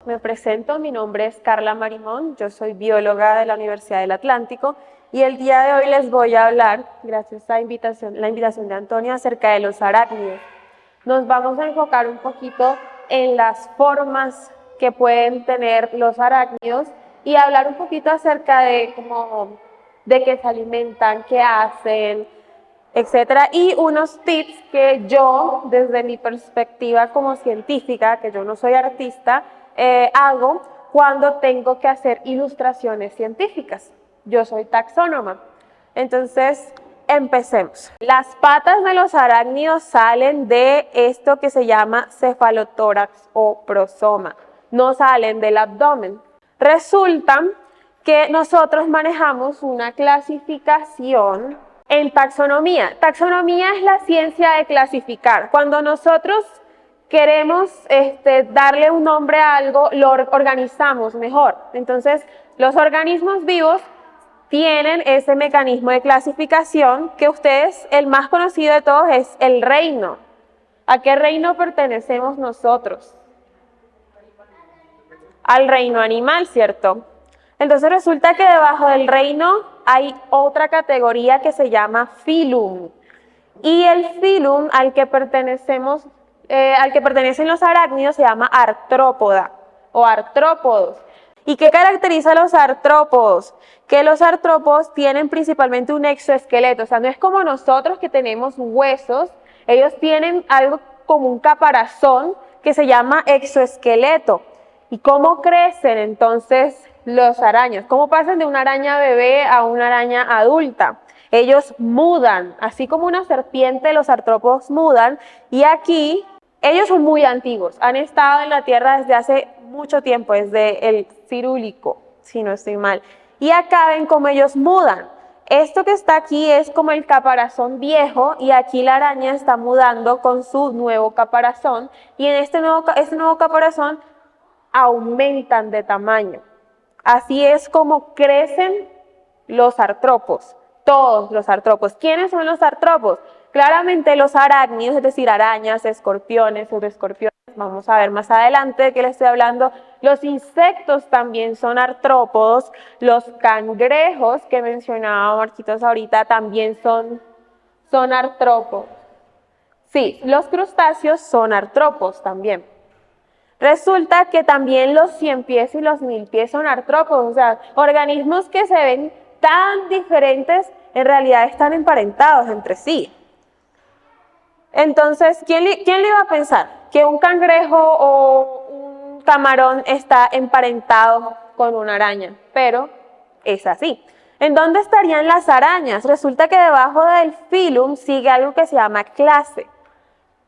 Me presento, mi nombre es Carla Marimón, yo soy bióloga de la Universidad del Atlántico y el día de hoy les voy a hablar, gracias a la invitación de Antonio, acerca de los arácnidos. Nos vamos a enfocar un poquito en las formas que pueden tener los arácnidos y hablar un poquito acerca de de qué se alimentan, qué hacen, etcétera, y unos tips que yo, desde mi perspectiva como científica, que yo no soy artista, hago cuando tengo que hacer ilustraciones científicas. Yo soy taxónoma. Entonces, empecemos. Las patas de los arácnidos salen de esto que se llama cefalotórax o prosoma. No salen del abdomen. Resulta que nosotros manejamos una clasificación en taxonomía. Taxonomía es la ciencia de clasificar. Cuando nosotros queremos darle un nombre a algo, lo organizamos mejor. Entonces, los organismos vivos tienen ese mecanismo de clasificación que ustedes, el más conocido de todos es el reino. ¿A qué reino pertenecemos nosotros? Al reino animal, ¿cierto? Entonces resulta que debajo del reino hay otra categoría que se llama filum. Y el filum al que pertenecen los arácnidos se llama artrópoda o artrópodos. ¿Y qué caracteriza a los artrópodos? Que los artrópodos tienen principalmente un exoesqueleto, o sea, no es como nosotros que tenemos huesos, ellos tienen algo como un caparazón que se llama exoesqueleto. ¿Y cómo crecen entonces los arañas? ¿Cómo pasan de una araña bebé a una araña adulta? Ellos mudan, así como una serpiente, los artrópodos mudan, y aquí ellos son muy antiguos, han estado en la Tierra desde hace mucho tiempo, desde el Cirílico, si no estoy mal. Y acá ven cómo ellos mudan. Esto que está aquí es como el caparazón viejo y aquí la araña está mudando con su nuevo caparazón y en este nuevo caparazón aumentan de tamaño. Así es como crecen los artrópodos, todos los artrópodos. ¿Quiénes son los artrópodos? Claramente los arácnidos, es decir, arañas, escorpiones, subescorpiones. Vamos a ver más adelante de qué les estoy hablando. Los insectos también son artrópodos. Los cangrejos que mencionaba Marquitos ahorita también son artrópodos. Sí, los crustáceos son artrópodos también. Resulta que también los 100 pies y los 1000 pies son artrópodos, o sea, organismos que se ven tan diferentes, en realidad están emparentados entre sí. Entonces, ¿quién le iba a pensar que un cangrejo o un camarón está emparentado con una araña? Pero es así. ¿En dónde estarían las arañas? Resulta que debajo del filum sigue algo que se llama clase.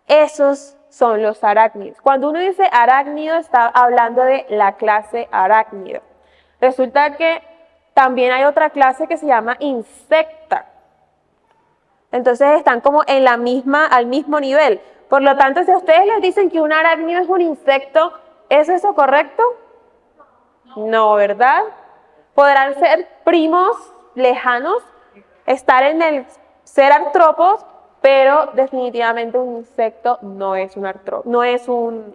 Esos son los arácnidos. Cuando uno dice arácnido, está hablando de la clase arácnido. Resulta que también hay otra clase que se llama insecta. Entonces están como en al mismo nivel. Por lo tanto, si a ustedes les dicen que un arácnido es un insecto, ¿es eso correcto? No, ¿verdad? Podrán ser primos lejanos, estar en el ser artrópodos, pero definitivamente un insecto no es un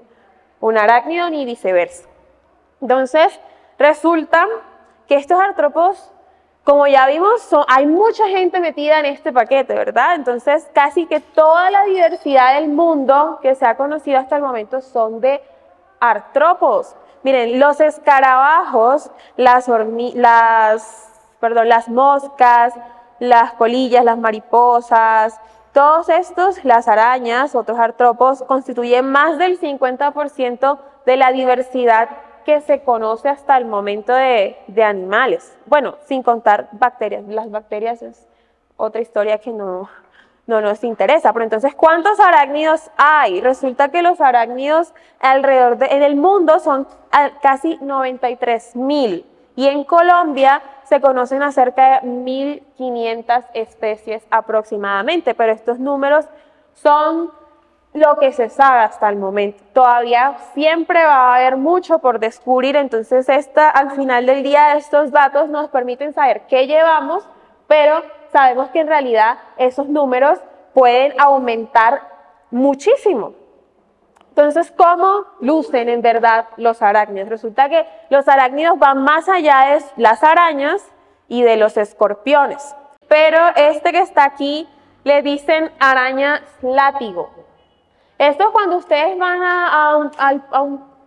arácnido ni viceversa. Entonces, resulta que estos artrópodos, como ya vimos, hay mucha gente metida en este paquete, ¿verdad? Entonces, casi que toda la diversidad del mundo que se ha conocido hasta el momento son de artrópodos. Miren, los escarabajos, las moscas, las polillas, las mariposas, todos estos, las arañas, otros artrópodos, constituyen más del 50% de la diversidad que se conoce hasta el momento de animales. Bueno, sin contar bacterias. Las bacterias es otra historia que no nos interesa. Pero entonces, ¿cuántos arácnidos hay? Resulta que los arácnidos en el mundo son casi 93.000. Y en Colombia se conocen acerca de 1.500 especies aproximadamente, pero estos números son lo que se sabe hasta el momento. Todavía siempre va a haber mucho por descubrir, entonces al final del día estos datos nos permiten saber qué llevamos, pero sabemos que en realidad esos números pueden aumentar muchísimo. Entonces, ¿cómo lucen en verdad los arácnidos? Resulta que los arácnidos van más allá de las arañas y de los escorpiones. Pero este que está aquí le dicen arañas látigo. Esto es cuando ustedes van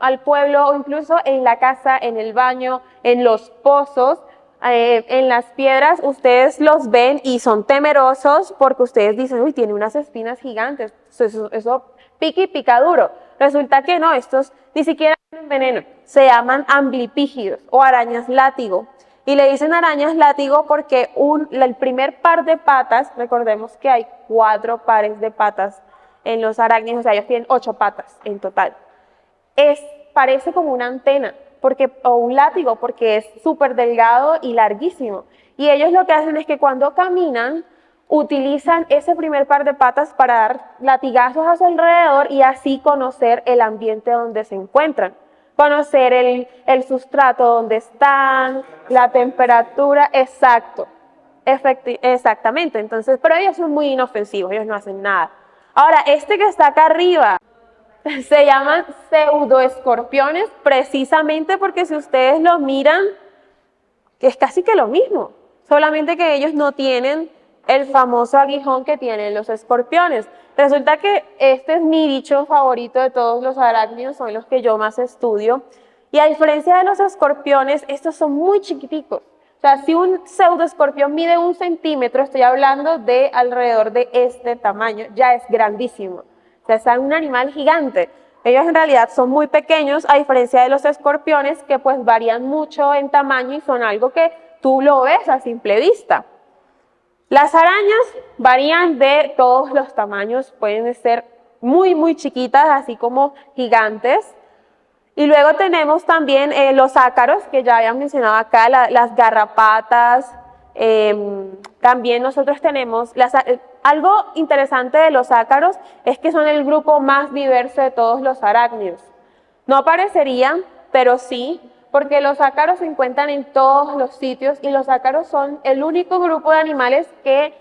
al pueblo o incluso en la casa, en el baño, en los pozos, en las piedras, ustedes los ven y son temerosos porque ustedes dicen, uy, tiene unas espinas gigantes, eso pica y pica duro. Resulta que no, estos ni siquiera tienen veneno, se llaman amblipígidos o arañas látigo. Y le dicen arañas látigo porque el primer par de patas, recordemos que hay 4 pares de patas en los arácnidos, o sea, ellos tienen 8 patas en total. Parece como una antena, o un látigo, porque es súper delgado y larguísimo. Y ellos lo que hacen es que cuando caminan, utilizan ese primer par de patas para dar latigazos a su alrededor y así conocer el ambiente donde se encuentran. Conocer el sustrato donde están, la temperatura, exactamente. Entonces, pero ellos son muy inofensivos, ellos no hacen nada. Ahora, este que está acá arriba, se llaman pseudoescorpiones precisamente porque si ustedes los miran, es casi que lo mismo, solamente que ellos no tienen el famoso aguijón que tienen los escorpiones. Resulta que este es mi bicho favorito de todos los arácnidos, son los que yo más estudio. Y a diferencia de los escorpiones, estos son muy chiquiticos. O sea, si un pseudoescorpión mide 1 centímetro, estoy hablando de alrededor de este tamaño, ya es grandísimo. O sea, es un animal gigante. Ellos en realidad son muy pequeños, a diferencia de los escorpiones, que pues varían mucho en tamaño y son algo que tú lo ves a simple vista. Las arañas varían de todos los tamaños, pueden ser muy, muy chiquitas, así como gigantes. Y luego tenemos también los ácaros, que ya habían mencionado acá, las garrapatas. También nosotros tenemos, algo interesante de los ácaros es que son el grupo más diverso de todos los arácnidos. No parecerían, pero sí, porque los ácaros se encuentran en todos los sitios y los ácaros son el único grupo de animales que,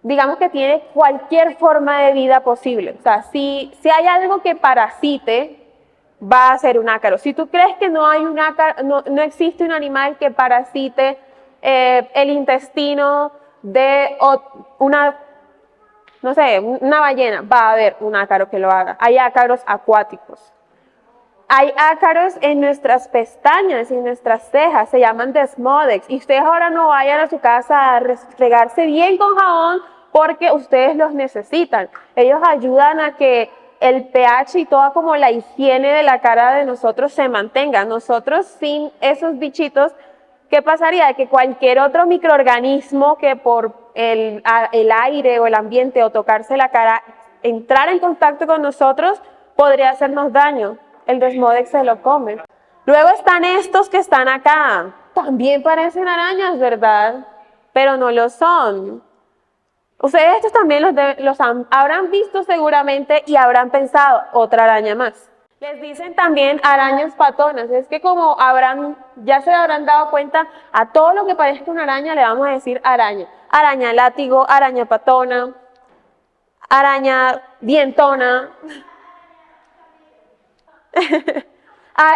digamos que tiene cualquier forma de vida posible. O sea, si hay algo que parasite, va a ser un ácaro. Si tú crees que no hay un ácaro, no existe un animal que parasite el intestino de una ballena, va a haber un ácaro que lo haga. Hay ácaros acuáticos. Hay ácaros en nuestras pestañas y en nuestras cejas, se llaman desmodex. Y ustedes ahora no vayan a su casa a restregarse bien con jabón porque ustedes los necesitan. Ellos ayudan a que el pH y toda como la higiene de la cara de nosotros se mantenga. Nosotros sin esos bichitos, ¿qué pasaría? Que cualquier otro microorganismo que por el aire o el ambiente o tocarse la cara, entrar en contacto con nosotros, podría hacernos daño. El desmodex se lo come. Luego están estos que están acá. También parecen arañas, ¿verdad? Pero no lo son. Ustedes estos también los habrán visto seguramente y habrán pensado, otra araña más. Les dicen también arañas patonas. Es que como ya se habrán dado cuenta, a todo lo que parezca una araña le vamos a decir araña. Araña látigo, araña patona, araña dientona.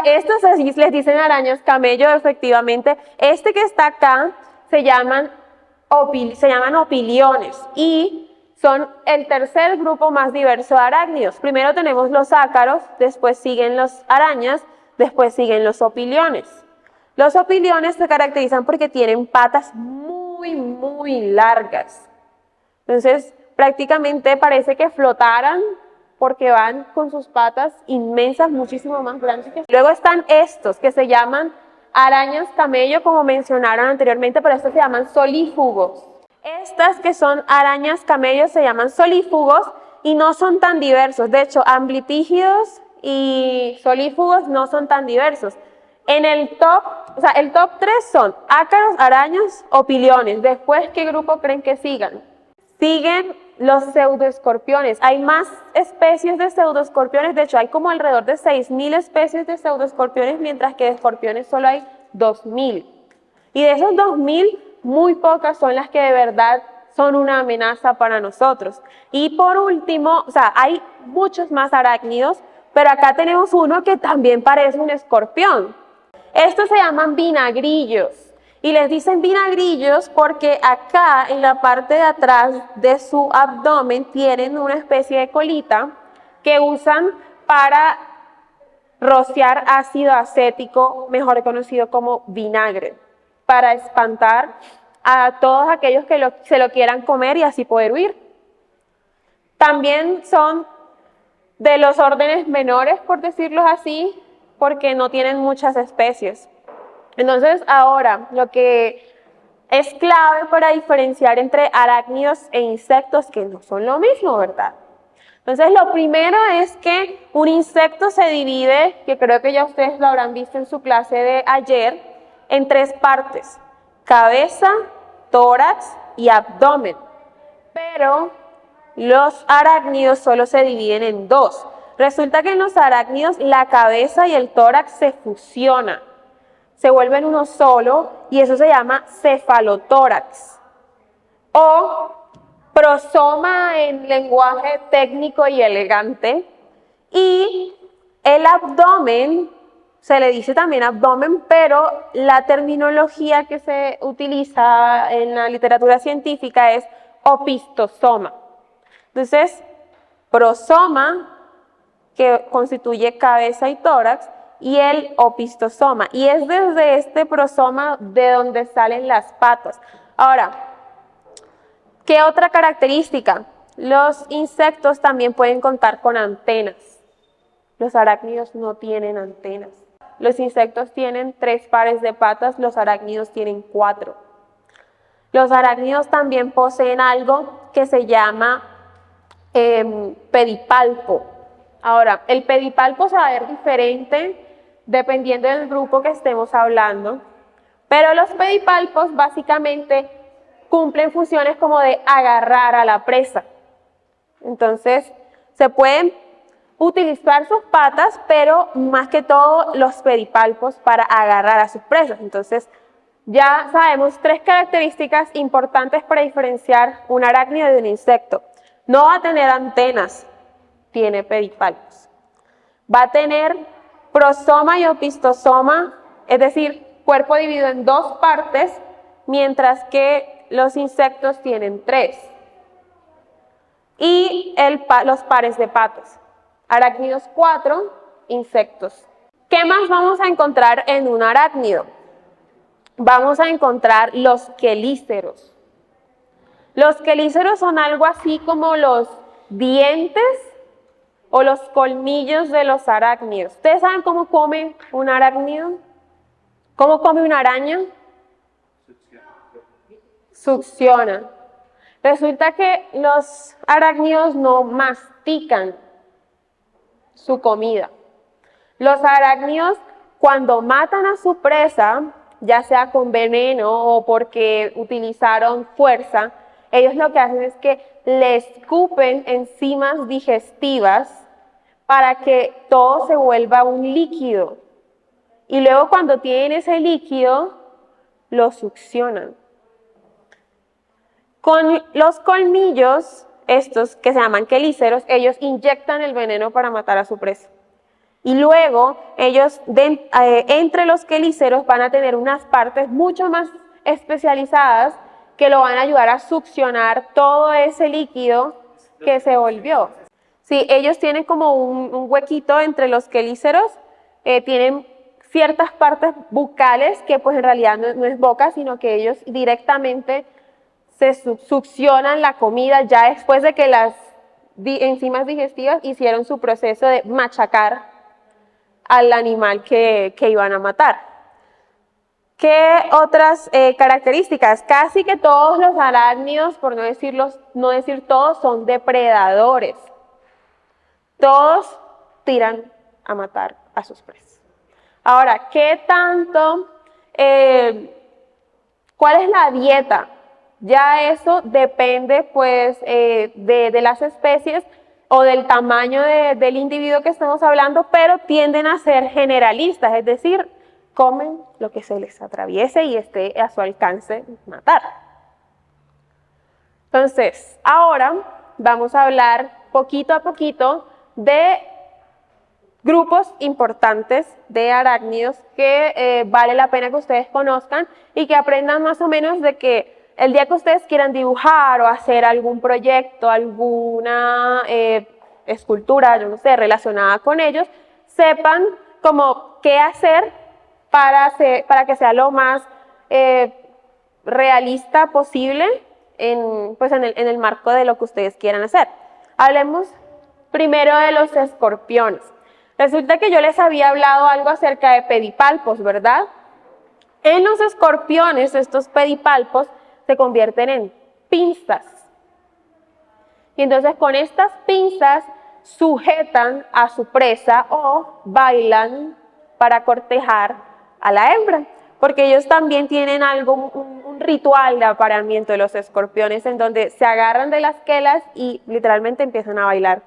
Estos así les dicen arañas camello, efectivamente. Este que está acá se llaman opiliones y son el tercer grupo más diverso de arácnidos. Primero tenemos los ácaros, después siguen las arañas, después siguen los opiliones. Los opiliones se caracterizan porque tienen patas muy, muy largas. Entonces, prácticamente parece que flotaran porque van con sus patas inmensas, muchísimo más grandes. Luego están estos que se llaman arañas camello, como mencionaron anteriormente, pero estos se llaman solífugos. Estas que son arañas camello se llaman solífugos y no son tan diversos. De hecho, amblipígidos y solífugos no son tan diversos. En el top 3 son ácaros, arañas, opiliones. Después, ¿qué grupo creen que sigan? Siguen los pseudoescorpiones. Hay más especies de pseudoescorpiones, de hecho hay como alrededor de 6.000 especies de pseudoescorpiones, mientras que de escorpiones solo hay 2.000. Y de esos 2.000, muy pocas son las que de verdad son una amenaza para nosotros. Y por último, hay muchos más arácnidos, Pero acá tenemos uno que también parece un escorpión. Estos se llaman vinagrillos. Y les dicen vinagrillos porque acá en la parte de atrás de su abdomen tienen una especie de colita que usan para rociar ácido acético, mejor conocido como vinagre, para espantar a todos aquellos que se lo quieran comer y así poder huir. También son de los órdenes menores, por decirlo así, porque no tienen muchas especies. Entonces, ahora, lo que es clave para diferenciar entre arácnidos e insectos, que no son lo mismo, ¿verdad? Entonces, lo primero es que un insecto se divide, que creo que ya ustedes lo habrán visto en su clase de ayer, en 3 partes: cabeza, tórax y abdomen. Pero los arácnidos solo se dividen en 2. Resulta que en los arácnidos la cabeza y el tórax se fusionan, se vuelven uno solo y eso se llama cefalotórax o prosoma en lenguaje técnico y elegante. Y el abdomen, se le dice también abdomen, pero la terminología que se utiliza en la literatura científica es opistosoma. Entonces, prosoma, que constituye cabeza y tórax, y el opistosoma. Y es desde este prosoma de donde salen las patas. Ahora, ¿qué otra característica? Los insectos también pueden contar con antenas. Los arácnidos no tienen antenas. Los insectos tienen 3 pares de patas, los arácnidos tienen 4. Los arácnidos también poseen algo que se llama pedipalpo. Ahora, el pedipalpo se va a ver diferente dependiendo del grupo que estemos hablando, pero los pedipalpos básicamente cumplen funciones como de agarrar a la presa. Entonces, se pueden utilizar sus patas, pero más que todo los pedipalpos para agarrar a sus presas. Entonces, ya sabemos 3 características importantes para diferenciar un arácnido de un insecto. No va a tener antenas, tiene pedipalpos. Va a tener prosoma y opistosoma, es decir, cuerpo dividido en 2 partes, mientras que los insectos tienen 3. Y los pares de patas. Arácnidos 4, insectos. ¿Qué más vamos a encontrar en un arácnido? Vamos a encontrar los quelíceros. Los quelíceros son algo así como los dientes o los colmillos de los arácnidos. ¿Ustedes saben cómo come un arácnido? ¿Cómo come una araña? Succiona. Resulta que los arácnidos no mastican su comida. Los arácnidos, cuando matan a su presa, ya sea con veneno o porque utilizaron fuerza, ellos lo que hacen es que le escupen enzimas digestivas para que todo se vuelva un líquido. Y luego cuando tienen ese líquido, lo succionan. Con los colmillos, estos que se llaman quelíceros, ellos inyectan el veneno para matar a su presa. Y luego ellos, entre los quelíceros, van a tener unas partes mucho más especializadas que lo van a ayudar a succionar todo ese líquido que se volvió. Sí, ellos tienen como un huequito entre los quelíceros, tienen ciertas partes bucales que pues en realidad no es boca, sino que ellos directamente se succionan la comida ya después de que las enzimas digestivas hicieron su proceso de machacar al animal que iban a matar. ¿Qué otras características? Casi que todos los arácnidos, por no decir todos, son depredadores. Todos tiran a matar a sus presas. Ahora, ¿qué tanto? ¿Cuál es la dieta? Ya eso depende pues de las especies o del tamaño del individuo que estamos hablando, pero tienden a ser generalistas, es decir, comen lo que se les atraviese y esté a su alcance matar. Entonces, ahora vamos a hablar poquito a poquito de grupos importantes de arácnidos que vale la pena que ustedes conozcan y que aprendan más o menos de que el día que ustedes quieran dibujar o hacer algún proyecto, alguna escultura, yo no sé, relacionada con ellos, sepan como qué hacer para que sea lo más realista posible en el marco de lo que ustedes quieran hacer. Hablemos primero de los escorpiones. Resulta que yo les había hablado algo acerca de pedipalpos, ¿verdad? En los escorpiones, estos pedipalpos se convierten en pinzas. Y entonces con estas pinzas sujetan a su presa o bailan para cortejar a la hembra. Porque ellos también tienen un ritual de apareamiento de los escorpiones en donde se agarran de las quelas y literalmente empiezan a bailar,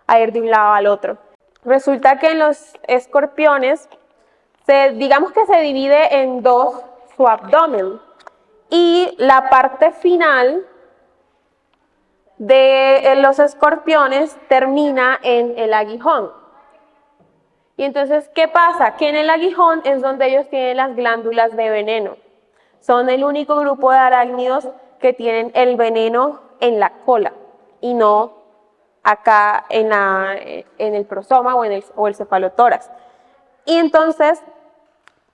a ir de un lado al otro. Resulta que en los escorpiones, digamos que se divide en dos su abdomen y la parte final de los escorpiones termina en el aguijón. Y entonces, ¿qué pasa? Que en el aguijón es donde ellos tienen las glándulas de veneno. Son el único grupo de arácnidos que tienen el veneno en la cola y no acá en el prosoma o el cefalotórax. Y entonces,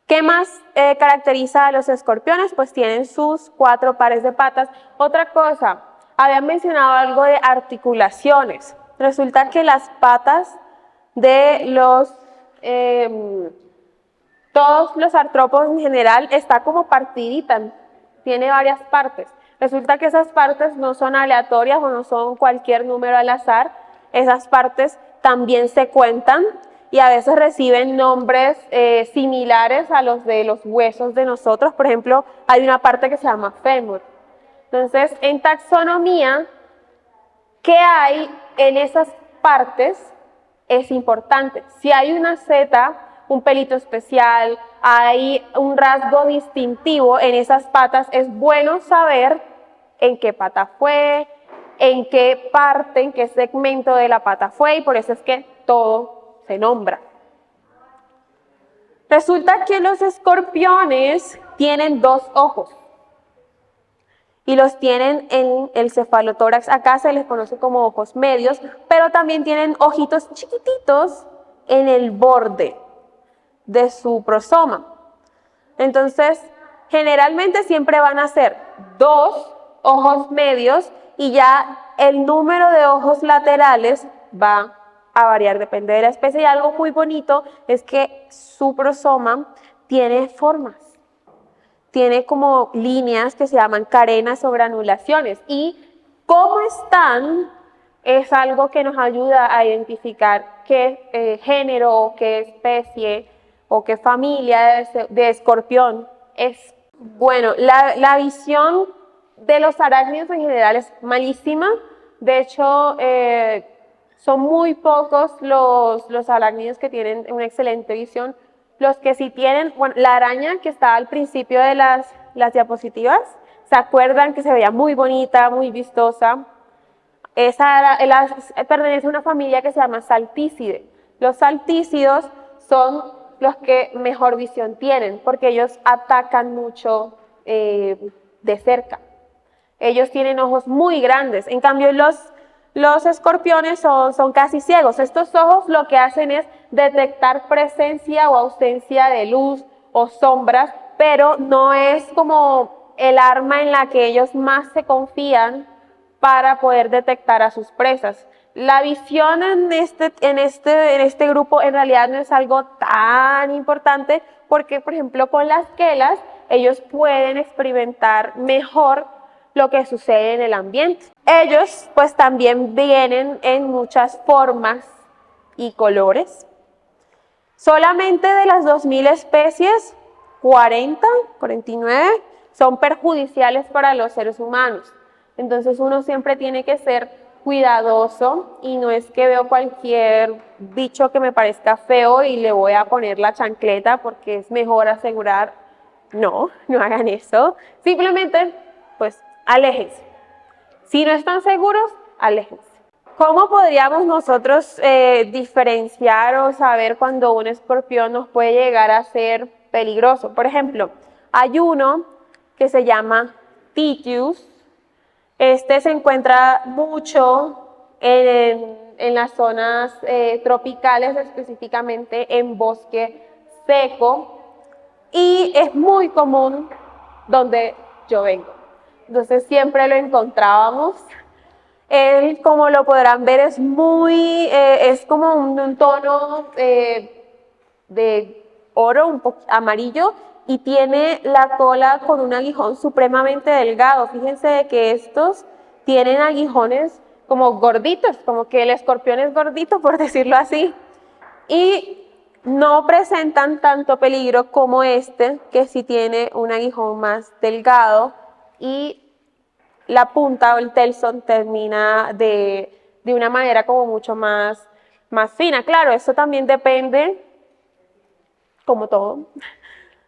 ¿qué más caracteriza a los escorpiones? Pues tienen sus 4 pares de patas. Otra cosa, habían mencionado algo de articulaciones. Resulta que las patas de todos los artrópodos en general está como partidita, tiene varias partes. Resulta que esas partes no son aleatorias o no son cualquier número al azar, esas partes también se cuentan y a veces reciben nombres similares a los de los huesos de nosotros. Por ejemplo, hay una parte que se llama fémur. Entonces, en taxonomía, ¿qué hay en esas partes? Es importante. Si hay una seta, un pelito especial, hay un rasgo distintivo en esas patas, es bueno saber en qué pata fue, en qué parte, en qué segmento de la pata fue, y por eso es que todo se nombra. Resulta que los escorpiones tienen 2 ojos y los tienen en el cefalotórax. Acá se les conoce como ojos medios, pero también tienen ojitos chiquititos en el borde de su prosoma. Entonces, generalmente siempre van a ser 2 ojos medios y ya el número de ojos laterales va a variar, depende de la especie. Y algo muy bonito es que su prosoma tiene formas. Tiene como líneas que se llaman carenas o granulaciones. Y cómo están es algo que nos ayuda a identificar qué género, qué especie o qué familia de escorpión es. Bueno, la visión de los arácnidos en general es malísima. De hecho, son muy pocos los arácnidos que tienen una excelente visión. Los que sí tienen, bueno, la araña que estaba al principio de las diapositivas, ¿se acuerdan que se veía muy bonita, muy vistosa? Esa pertenece a una familia que se llama Salticidae. Los saltícidos son los que mejor visión tienen, porque ellos atacan mucho de cerca. Ellos tienen ojos muy grandes, en cambio los escorpiones son casi ciegos. Estos ojos lo que hacen es detectar presencia o ausencia de luz o sombras, pero no es como el arma en la que ellos más se confían para poder detectar a sus presas. La visión en este grupo en realidad no es algo tan importante porque, por ejemplo, con las quelas ellos pueden experimentar mejor lo que sucede en el ambiente. Ellos pues también vienen en muchas formas y colores. Solamente de las 2000 especies, 49 son perjudiciales para los seres humanos. Entonces uno siempre tiene que ser cuidadoso y no es que veo cualquier bicho que me parezca feo y le voy a poner la chancleta porque es mejor asegurar. No hagan eso. Simplemente pues aléjense. Si no están seguros, aléjense. ¿cómo podríamos nosotros diferenciar o saber cuando un escorpión nos puede llegar a ser peligroso? Por ejemplo, hay uno que se llama Titius. Este se encuentra mucho en las zonas tropicales, específicamente en bosque seco, y es muy común donde yo vengo. Entonces siempre lo encontrábamos. Él, como lo podrán ver, es es como un tono de oro, un poco amarillo, y tiene la cola con un aguijón supremamente delgado. Fíjense de que estos tienen aguijones como gorditos, como que el escorpión es gordito, por decirlo así, y no presentan tanto peligro como este, que sí tiene un aguijón más delgado y la punta o el telson termina de una manera como mucho más fina. Claro, eso también depende, como todo,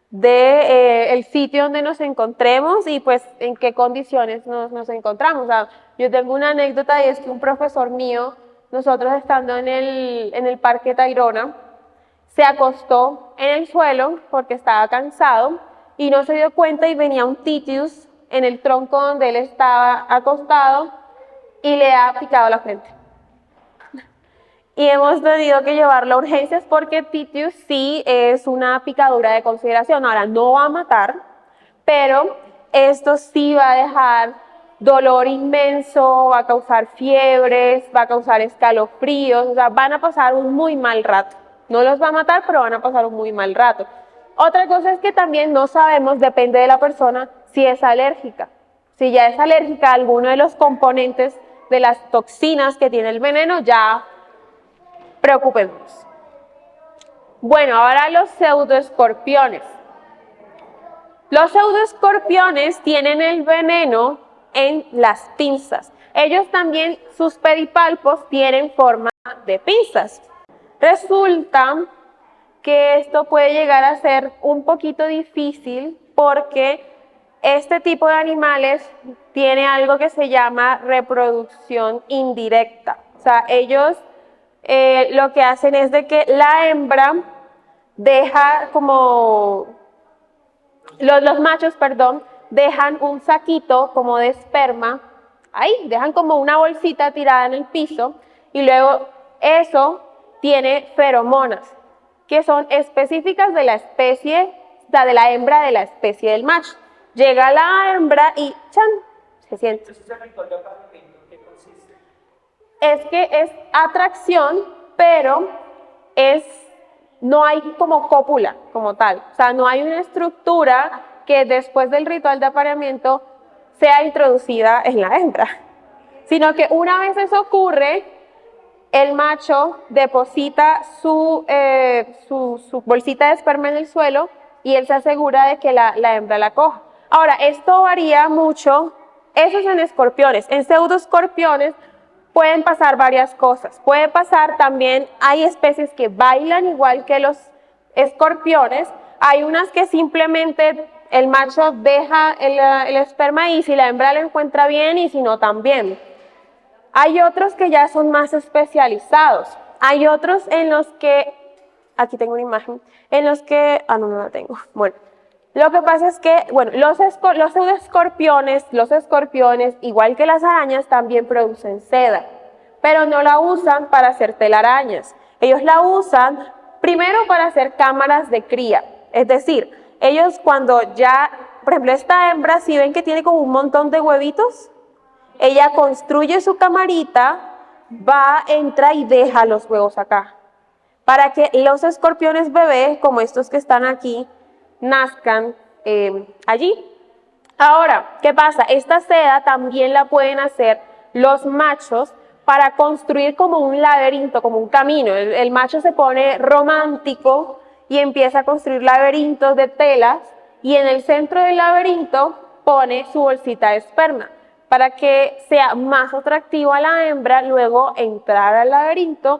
de el sitio donde nos encontremos y pues en qué condiciones nos encontramos. O sea, yo tengo una anécdota y es que un profesor mío, nosotros estando en el Parque Tayrona, se acostó en el suelo porque estaba cansado y no se dio cuenta y venía un Titius en el tronco donde él estaba acostado y le ha picado la frente. Y hemos tenido que llevarlo a urgencias porque Titius sí es una picadura de consideración. Ahora, no va a matar, pero esto sí va a dejar dolor inmenso, va a causar fiebres, va a causar escalofríos, o sea, van a pasar un muy mal rato. No los va a matar, pero van a pasar un muy mal rato. Otra cosa es que también no sabemos, depende de la persona, si es alérgica. Si ya es alérgica a alguno de los componentes de las toxinas que tiene el veneno, ya preocupémonos. Bueno, ahora los pseudoescorpiones. Los pseudoescorpiones tienen el veneno en las pinzas. Ellos también, sus pedipalpos tienen forma de pinzas. Resulta que esto puede llegar a ser un poquito difícil porque este tipo de animales tiene algo que se llama reproducción indirecta. O sea, ellos lo que hacen es de que la hembra deja como, los machos, perdón, dejan un saquito como de esperma, ahí, dejan como una bolsita tirada en el piso y luego eso tiene feromonas que son específicas de la especie, de la hembra de la especie del macho. Llega la hembra y ¡chan! Se siente. Entonces, ¿el ritual de apareamiento en qué consiste? Es que es atracción, pero no hay como cópula como tal. O sea, no hay una estructura que después del ritual de apareamiento sea introducida en la hembra, sino que una vez eso ocurre, el macho deposita su bolsita de esperma en el suelo y él se asegura de que la hembra la coja. Ahora, esto varía mucho, eso es en escorpiones. En pseudoescorpiones pueden pasar varias cosas. Puede pasar también, hay especies que bailan igual que los escorpiones, hay unas que simplemente el macho deja el esperma y si la hembra lo encuentra bien y si no también. Hay otros que ya son más especializados. Hay otros en los que, aquí tengo una imagen, en los que, no la tengo. Bueno, lo que pasa es que, bueno, los pseudoescorpiones, los escorpiones, igual que las arañas, también producen seda, pero no la usan para hacer telarañas. Ellos la usan primero para hacer cámaras de cría. Es decir, ellos cuando ya, por ejemplo, esta hembra, si ven que tiene como un montón de huevitos, ella construye su camarita, entra y deja los huevos acá, para que los escorpiones bebés, como estos que están aquí, nazcan allí. Ahora, ¿qué pasa? Esta seda también la pueden hacer los machos para construir como un laberinto, como un camino. El macho se pone romántico y empieza a construir laberintos de telas y en el centro del laberinto pone su bolsita de esperma, para que sea más atractivo a la hembra luego entrar al laberinto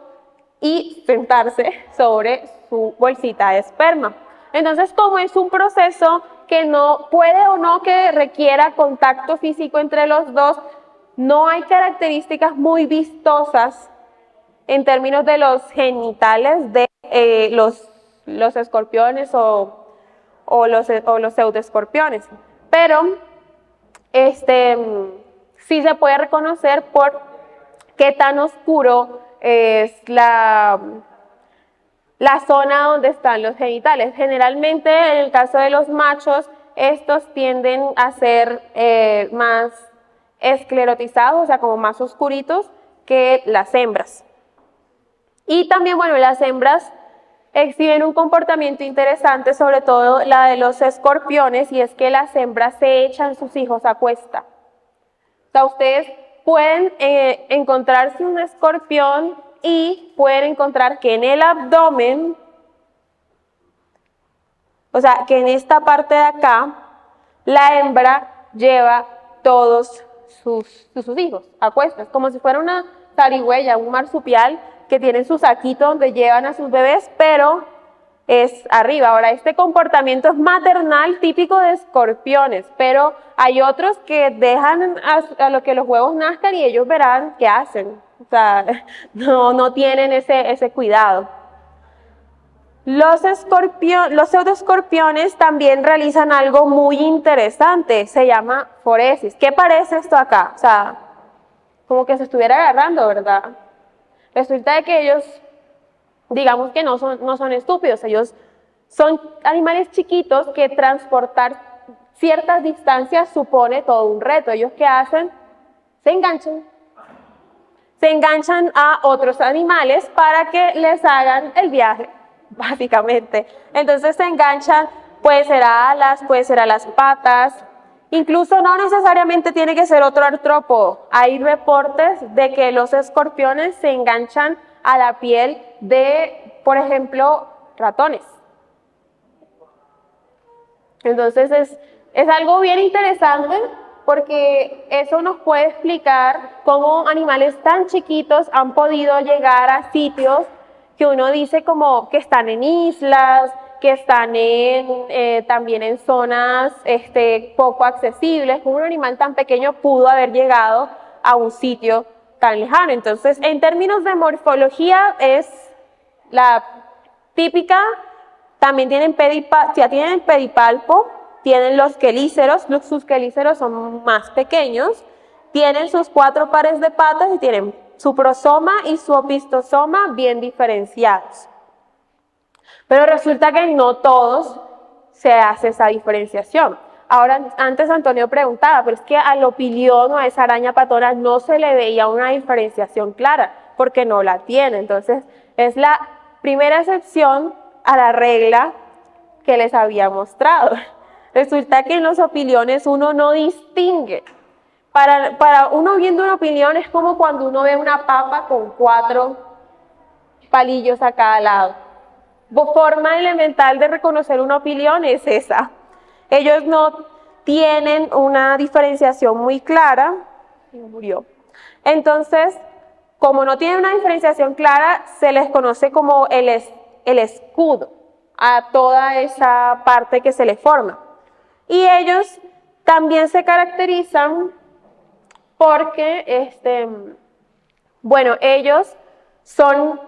y sentarse sobre su bolsita de esperma. Entonces, como es un proceso que no puede o no que requiera contacto físico entre los dos, No hay características muy vistosas en términos de los genitales de los escorpiones o los pseudoescorpiones, pero sí se puede reconocer por qué tan oscuro es la zona donde están los genitales. Generalmente, en el caso de los machos, estos tienden a ser más esclerotizados, o sea, como más oscuritos que las hembras. Y también, bueno, las hembras exhiben un comportamiento interesante, sobre todo la de los escorpiones, y es que las hembras se echan sus hijos a cuesta. O sea, ustedes pueden encontrarse un escorpión y pueden encontrar que en el abdomen, o sea, que en esta parte de acá, la hembra lleva todos sus hijos a cuestas, como si fuera una zarigüeya, un marsupial que tiene su saquito donde llevan a sus bebés, pero es arriba. Ahora, este comportamiento es maternal típico de escorpiones, pero hay otros que dejan a lo que los huevos nazcan y ellos verán qué hacen. O sea, no tienen ese cuidado. Los pseudoescorpiones también realizan algo muy interesante, se llama foresis. ¿Qué parece esto acá? O sea, como que se estuviera agarrando, ¿verdad? Resulta de que ellos, digamos que no son estúpidos, ellos son animales chiquitos que transportar ciertas distancias supone todo un reto. ¿Ellos qué hacen? Se enganchan a otros animales para que les hagan el viaje, básicamente. Entonces se enganchan, puede ser a alas, puede ser a las patas, incluso no necesariamente tiene que ser otro artrópodo. Hay reportes de que los escorpiones se enganchan a la piel de, por ejemplo, ratones. Entonces es algo bien interesante porque eso nos puede explicar cómo animales tan chiquitos han podido llegar a sitios que uno dice como que están en islas, que están también en zonas poco accesibles. Como un animal tan pequeño pudo haber llegado a un sitio tan lejano. Entonces, en términos de morfología es la típica. También tienen pedipalpo, tienen los quelíceros, sus quelíceros son más pequeños, tienen sus 4 pares de patas y tienen su prosoma y su opistosoma bien diferenciados. Pero resulta que no todos se hace esa diferenciación. Ahora, antes Antonio preguntaba, pero es que al opilión o a esa araña patona no se le veía una diferenciación clara, porque no la tiene. Entonces, es la primera excepción a la regla que les había mostrado. Resulta que en los opiliones uno no distingue. Para uno viendo un opilión es como cuando uno ve una papa con 4 palillos a cada lado. Forma elemental de reconocer un opilión es esa. Ellos no tienen una diferenciación muy clara. Murió. Entonces, como no tienen una diferenciación clara, se les conoce como el escudo a toda esa parte que se le forma. Y ellos también se caracterizan porque, bueno, ellos son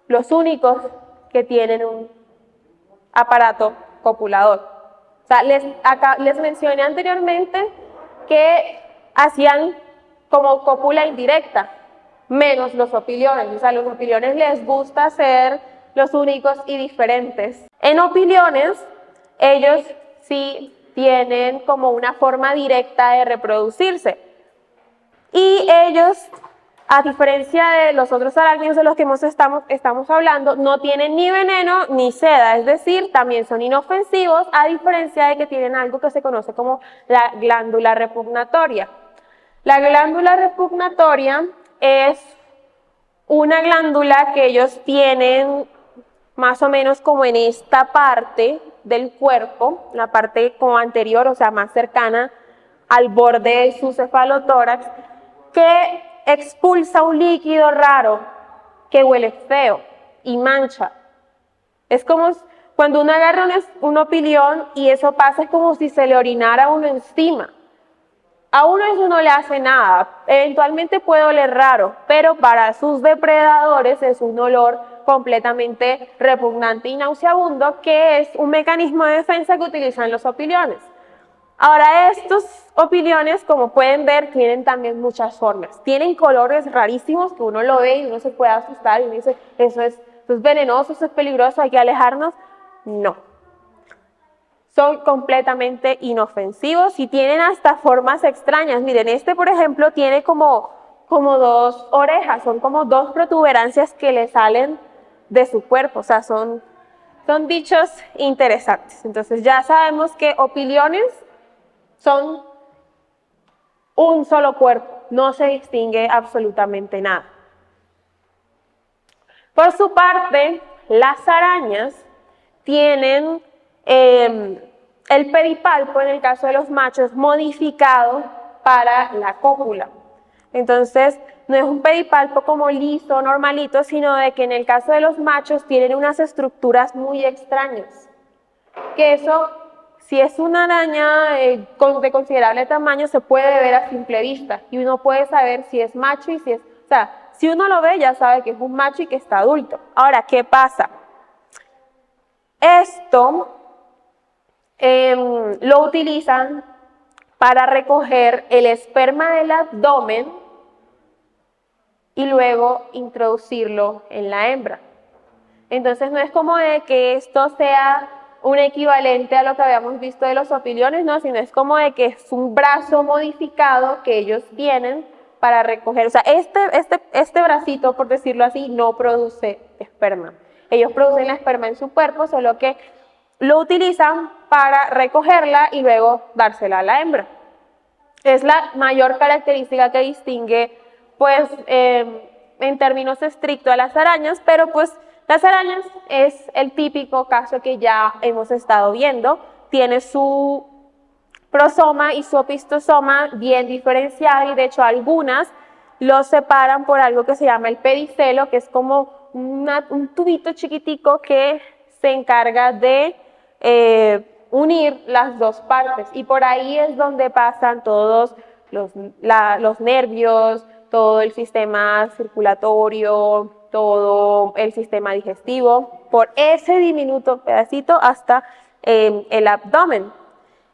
los únicos que tienen un aparato copulador. O sea, les mencioné anteriormente que hacían como cópula indirecta, menos los opiliones. O sea, los opiliones les gusta ser los únicos y diferentes. En opiliones, ellos sí tienen como una forma directa de reproducirse. Y ellos, a diferencia de los otros arácnidos de los que estamos hablando, no tienen ni veneno ni seda, es decir, también son inofensivos, a diferencia de que tienen algo que se conoce como la glándula repugnatoria. La glándula repugnatoria es una glándula que ellos tienen más o menos como en esta parte del cuerpo, la parte como anterior, o sea, más cercana al borde de su cefalotórax, que expulsa un líquido raro que huele feo y mancha. Es como cuando uno agarra un opilión y eso pasa, es como si se le orinara a uno encima. A uno eso no le hace nada, eventualmente puede oler raro, pero para sus depredadores es un olor completamente repugnante y nauseabundo, que es un mecanismo de defensa que utilizan los opiliones. Ahora, estos opiliones, como pueden ver, tienen también muchas formas. Tienen colores rarísimos que uno lo ve y uno se puede asustar y uno dice, eso es venenoso, eso es peligroso, hay que alejarnos. No. Son completamente inofensivos y tienen hasta formas extrañas. Miren, este, por ejemplo, tiene como dos orejas, son como dos protuberancias que le salen de su cuerpo, o sea, son bichos interesantes. Entonces ya sabemos que opiliones son un solo cuerpo, no se distingue absolutamente nada. Por su parte, las arañas tienen el pedipalpo, en el caso de los machos, modificado para la cópula. Entonces, no es un pedipalpo como liso, normalito, sino de que en el caso de los machos tienen unas estructuras muy extrañas. Que eso, si es una araña de considerable tamaño, se puede ver a simple vista y uno puede saber si es macho y si es... O sea, si uno lo ve ya sabe que es un macho y que está adulto. Ahora, ¿qué pasa? Esto lo utilizan para recoger el esperma del abdomen y luego introducirlo en la hembra. Entonces no es como de que esto sea un equivalente a lo que habíamos visto de los opiliones, no, sino es como de que es un brazo modificado que ellos tienen para recoger. O sea, este bracito, por decirlo así, no produce esperma. Ellos producen la esperma en su cuerpo, solo que lo utilizan para recogerla y luego dársela a la hembra. Es la mayor característica que distingue, pues, en términos estrictos a las arañas, pero pues las arañas es el típico caso que ya hemos estado viendo. Tiene su prosoma y su opistosoma bien diferenciado y de hecho algunas los separan por algo que se llama el pedicelo, que es como un tubito chiquitico que se encarga de unir las dos partes y por ahí es donde pasan todos los nervios, todo el sistema circulatorio, todo el sistema digestivo, por ese diminuto pedacito hasta el abdomen.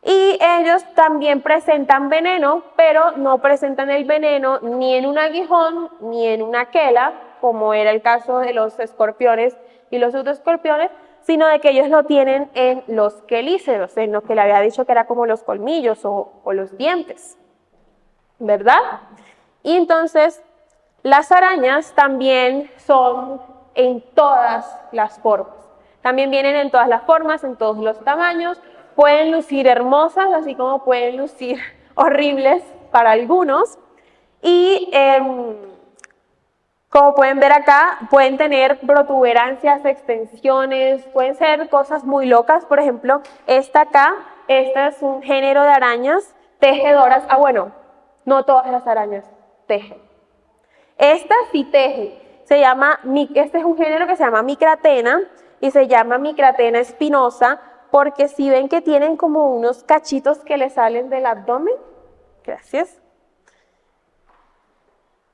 Y ellos también presentan veneno, pero no presentan el veneno ni en un aguijón ni en una quela, como era el caso de los escorpiones y los pseudoescorpiones, sino de que ellos lo tienen en los quelíceros, en lo que le había dicho que era como los colmillos o los dientes, ¿verdad? Y entonces las arañas también son en todas las formas. También vienen en todas las formas, en todos los tamaños. Pueden lucir hermosas, así como pueden lucir horribles para algunos. Y como pueden ver acá, pueden tener protuberancias, extensiones, pueden ser cosas muy locas. Por ejemplo, esta es un género de arañas tejedoras. Ah, bueno, no todas las arañas tejen. Esta sí teje. Este es un género que se llama Micratena y se llama Micratena espinosa porque si ven que tienen como unos cachitos que le salen del abdomen. Gracias.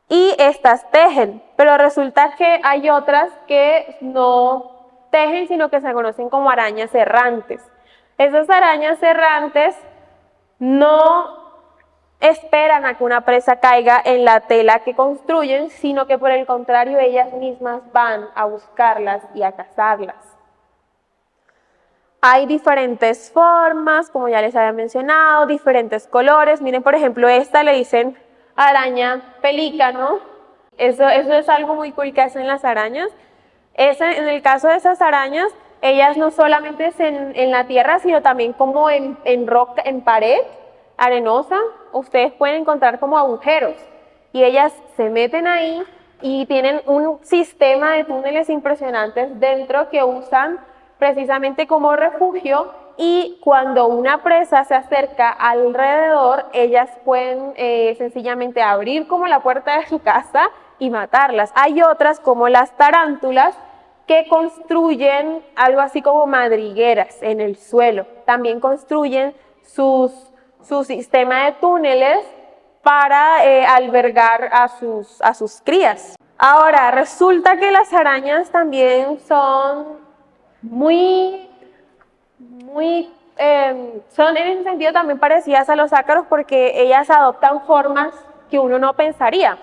Y estas tejen, pero resulta que hay otras que no tejen, sino que se conocen como arañas errantes. Esas arañas errantes no esperan a que una presa caiga en la tela que construyen, sino que por el contrario ellas mismas van a buscarlas y a cazarlas. Hay diferentes formas, como ya les había mencionado, diferentes colores. Miren, por ejemplo, esta le dicen araña pelícano. Eso es algo muy cool que hacen las arañas. En el caso de esas arañas, ellas no solamente es en la tierra, sino también como en roca, en pared arenosa, ustedes pueden encontrar como agujeros. Y ellas se meten ahí y tienen un sistema de túneles impresionantes dentro que usan precisamente como refugio, y cuando una presa se acerca alrededor, ellas pueden sencillamente abrir como la puerta de su casa y matarlas. Hay otras como las tarántulas que construyen algo así como madrigueras en el suelo. También construyen su sistema de túneles para albergar a sus crías. Ahora, resulta que las arañas también son son en ese sentido también parecidas a los ácaros porque ellas adoptan formas que uno no pensaría.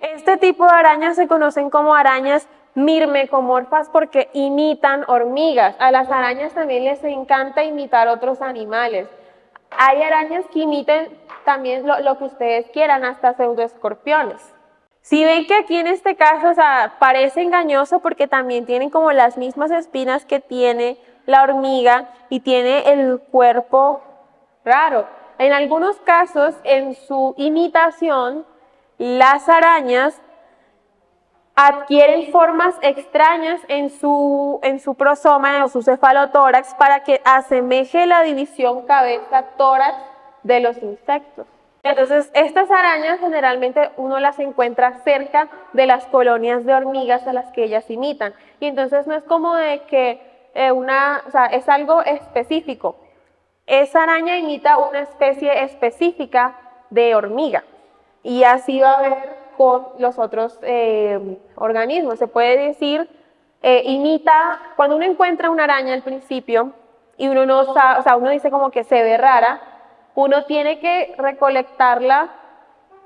Este tipo de arañas se conocen como arañas mirmecomorfas porque imitan hormigas. A las arañas también les encanta imitar otros animales. Hay arañas que imiten también lo que ustedes quieran, hasta pseudoescorpiones. Si ven que aquí en este caso, o sea, parece engañoso porque también tienen como las mismas espinas que tiene la hormiga y tiene el cuerpo raro. En algunos casos, en su imitación, las arañas adquieren formas extrañas en su prosoma o su cefalotórax para que asemeje la división cabeza-tórax de los insectos. Entonces, estas arañas generalmente uno las encuentra cerca de las colonias de hormigas a las que ellas imitan. Y entonces no es como de que o sea, es algo específico. Esa araña imita una especie específica de hormiga. Y así va a haber con los otros organismos. Se puede decir, imita, cuando uno encuentra una araña al principio y uno no sabe, o sea, uno dice como que se ve rara, uno tiene que recolectarla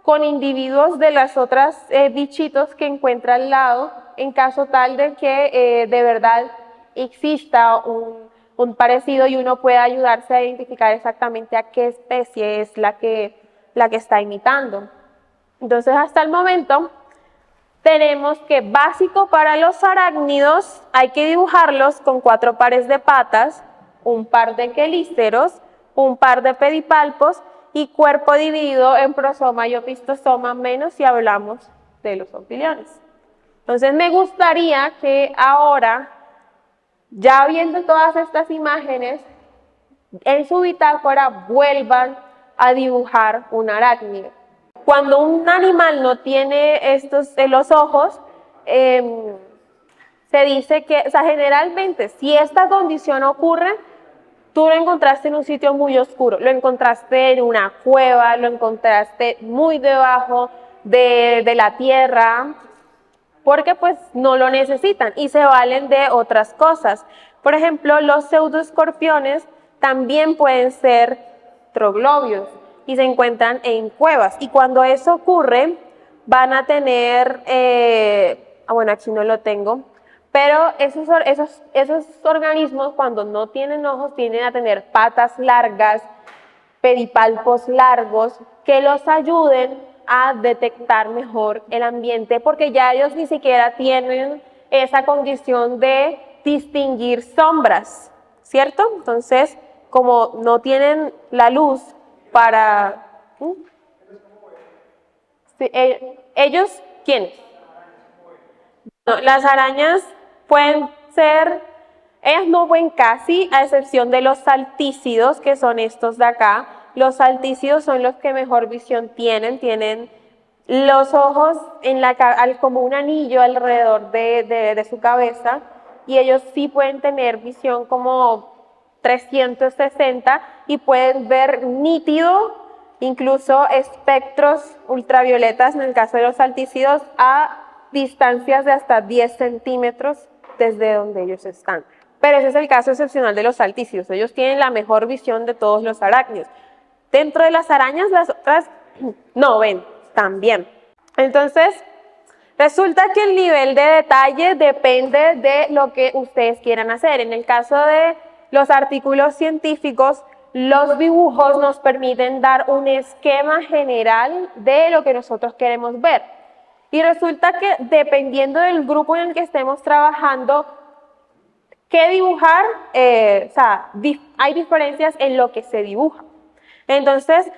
con individuos de las otras bichitos que encuentra al lado, en caso tal de que de verdad exista un parecido y uno pueda ayudarse a identificar exactamente a qué especie es la que está imitando. Entonces, hasta el momento, tenemos que básico para los arácnidos hay que dibujarlos con 4 pares de patas, un par de quelíceros, un par de pedipalpos y cuerpo dividido en prosoma y opistosoma, menos si hablamos de los opiliones. Entonces, me gustaría que ahora, ya viendo todas estas imágenes, en su bitácora vuelvan a dibujar un arácnido. Cuando un animal no tiene los ojos, se dice que, o sea, generalmente, si esta condición ocurre, tú lo encontraste en un sitio muy oscuro, lo encontraste en una cueva, lo encontraste muy debajo de la tierra, porque pues no lo necesitan y se valen de otras cosas. Por ejemplo, los pseudoescorpiones también pueden ser troglobios y se encuentran en cuevas. Y cuando eso ocurre, van a tener, bueno, aquí no lo tengo, pero esos organismos cuando no tienen ojos tienden a tener patas largas, pedipalpos largos, que los ayuden a detectar mejor el ambiente, porque ya ellos ni siquiera tienen esa condición de distinguir sombras, ¿cierto? Entonces, como no tienen la luz para... Sí, ¿ellos quiénes? No, las arañas pueden ser, ellas no ven casi, a excepción de los saltícidos, que son estos de acá. Los saltícidos son los que mejor visión tienen los ojos como un anillo alrededor de su cabeza, y ellos sí pueden tener visión como 360 y pueden ver nítido, incluso espectros ultravioletas, en el caso de los saltícidos, a distancias de hasta 10 centímetros desde donde ellos están. Pero ese es el caso excepcional de los saltícidos. Ellos tienen la mejor visión de todos los arácnidos. Dentro de las arañas, las otras no ven también. Entonces, resulta que el nivel de detalle depende de lo que ustedes quieran hacer. En el caso de los artículos científicos, los dibujos nos permiten dar un esquema general de lo que nosotros queremos ver. Y resulta que dependiendo del grupo en el que estemos trabajando, qué dibujar, o sea, hay diferencias en lo que se dibuja. Entonces,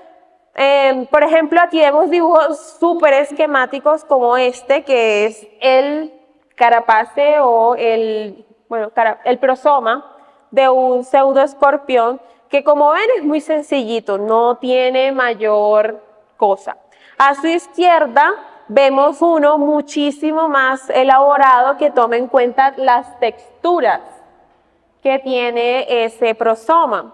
por ejemplo, aquí vemos dibujos súper esquemáticos como este, que es el carapace o el prosoma de un pseudoescorpión, que como ven es muy sencillito, no tiene mayor cosa. A su izquierda vemos uno muchísimo más elaborado que toma en cuenta las texturas que tiene ese prosoma.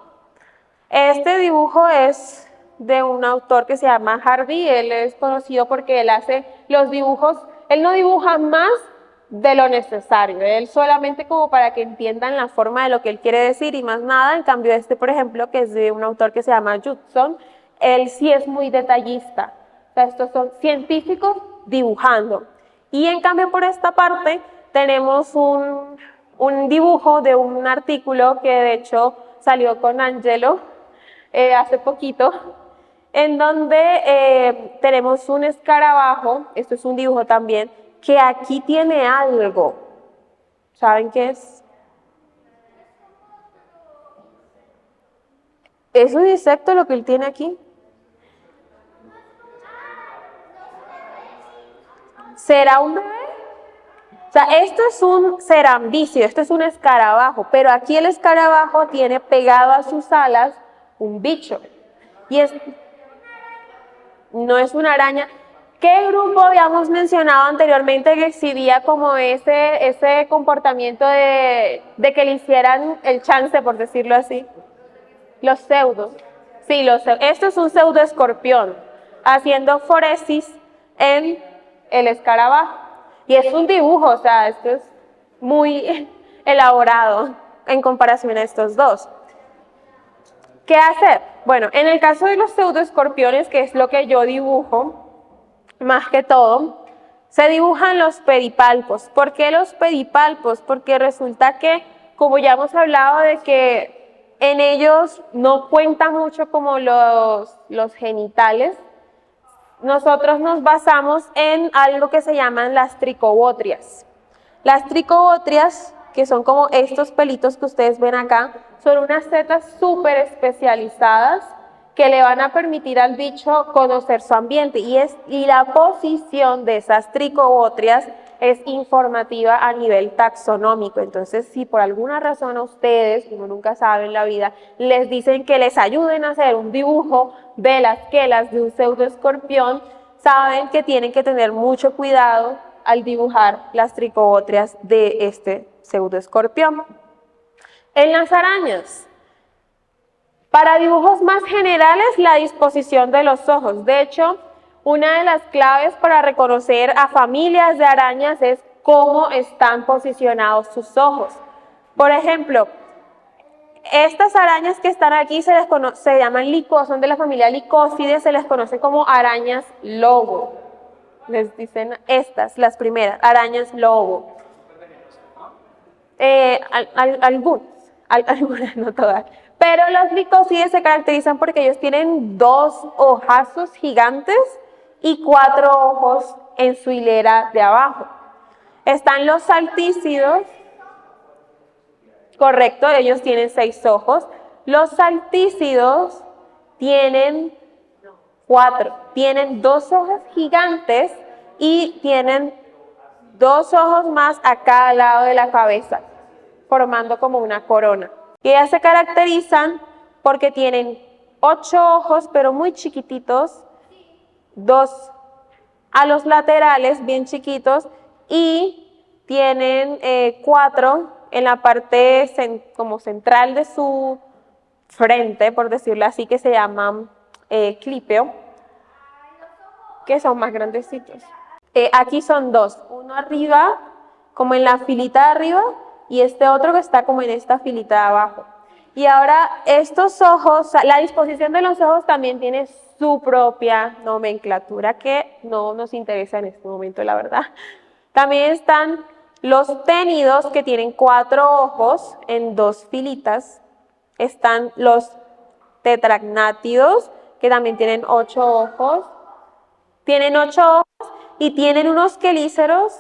Este dibujo es de un autor que se llama Harvey. Él es conocido porque él hace los dibujos, él no dibuja más de lo necesario, él solamente como para que entiendan la forma de lo que él quiere decir y más nada. En cambio este, por ejemplo, que es de un autor que se llama Judson, él sí es muy detallista. O sea, estos son científicos dibujando. Y en cambio por esta parte tenemos un dibujo de un artículo que de hecho salió con Angelo hace poquito, en donde tenemos un escarabajo, esto es un dibujo también, que aquí tiene algo. ¿Saben qué es? ¿Es un insecto lo que él tiene aquí? ¿Será un bebé? O sea, esto es un cerambicio, esto es un escarabajo, pero aquí el escarabajo tiene pegado a sus alas un bicho. Y no es una araña. ¿Qué grupo habíamos mencionado anteriormente que exhibía como ese comportamiento de que le hicieran el chance, por decirlo así? Los pseudos. Sí, esto es un pseudoescorpión haciendo foresis en el escarabajo. Y es un dibujo, o sea, esto es muy elaborado en comparación a estos dos. ¿Qué hacer? Bueno, en el caso de los pseudoescorpiones, que es lo que yo dibujo, más que todo, se dibujan los pedipalpos. ¿Por qué los pedipalpos? Porque resulta que, como ya hemos hablado de que en ellos no cuenta mucho como los genitales, nosotros nos basamos en algo que se llaman las tricobotrias. Las tricobotrias, que son como estos pelitos que ustedes ven acá, son unas setas súper especializadas que le van a permitir al bicho conocer su ambiente. Y la posición de esas tricobotrias es informativa a nivel taxonómico. Entonces, si por alguna razón a ustedes, uno nunca sabe en la vida, les dicen que les ayuden a hacer un dibujo de las quelas de un pseudoescorpión, saben que tienen que tener mucho cuidado al dibujar las tricobotrias de este pseudoescorpión. En las arañas, para dibujos más generales, la disposición de los ojos. De hecho, una de las claves para reconocer a familias de arañas es cómo están posicionados sus ojos. Por ejemplo, estas arañas que están aquí se llaman son de la familia Licosides, se les conoce como arañas lobo. Les dicen estas, las primeras, arañas lobo. Algunas, no todas. Pero los licosides se caracterizan porque ellos tienen 2 ojazos gigantes y 4 ojos en su hilera de abajo. Están los saltícidos, correcto, ellos tienen 6 ojos. Los saltícidos tienen 4, tienen 2 ojos gigantes y tienen 2 ojos más a cada lado de la cabeza, formando como una corona. Y ellas se caracterizan porque tienen 8 ojos, pero muy chiquititos, 2 a los laterales, bien chiquitos, y tienen 4 en la parte como central de su frente, por decirlo así, que se llaman clípeo, que son más grandecitos. Aquí son 2, uno arriba, como en la filita de arriba, y este otro que está como en esta filita de abajo. Y ahora estos ojos, la disposición de los ojos también tiene su propia nomenclatura que no nos interesa en este momento, la verdad. También están los ténidos que tienen 4 ojos en 2 filitas. Están los tetragnátidos que también tienen 8 ojos. Tienen 8 ojos y tienen unos quelíceros